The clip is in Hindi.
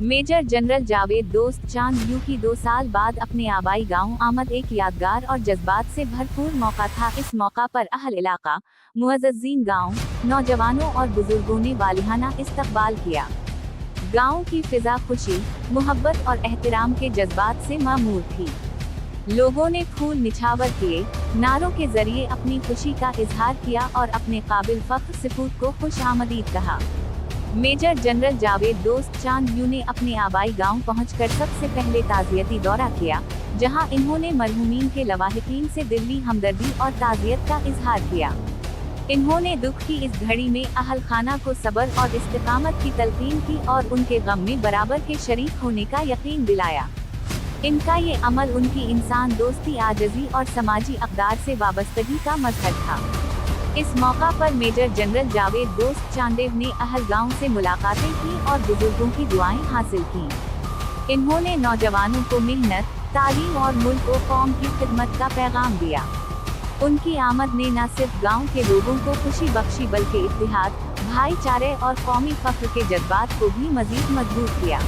मेजर जनरल जावेद दोस्त चांद यू की 2 साल बाद अपने आबाई गांव आमद एक यादगार और जज्बात से भरपूर मौका था। इस मौका पर अहल इलाका, मुअज़्ज़ज़ीन गांव, नौजवानों और बुजुर्गों ने वालिहाना इस्तकबाल किया। गांव की फिजा खुशी, मोहब्बत और एहतराम के जज्बात से मामूर थी। लोगों ने फूल निछावर किए, नारों के जरिए अपनी खुशी का इजहार किया और अपने काबिल फख्र सपूत को खुश आमदीद कहा। मेजर जनरल जावेद दोस्त चांद यू ने अपने आबाई गांव पहुंचकर सबसे पहले ताज़ियती दौरा किया, जहां इन्होंने मरहूमीन के लवाहिकीन से दिली हमदर्दी और ताज़ियत का इजहार किया। इन्होंने दुख की इस घड़ी में अहल खाना को सब्र और इस्तिकामत की तलकीन की और उनके गम में बराबर के शरीक होने का यकीन दिलाया। इनका ये अमल उनकी इंसान दोस्ती, आजज़ी और समाजी अक़दार से वाबस्तगी का मज़हर था। इस मौका पर मेजर जनरल जावेद दोस्त चांदेव ने अहल गांव से मुलाकातें की और बुजुर्गों की दुआएं हासिल की। इन्होंने नौजवानों को मेहनत, तालीम और मुल्क व कौम की खिदमत का पैगाम दिया। उनकी आमद ने न सिर्फ गांव के लोगों को खुशी बख्शी बल्कि इत्तेहाद, भाईचारे और कौमी फख्र के जज्बात को भी मजीद मजबूत किया।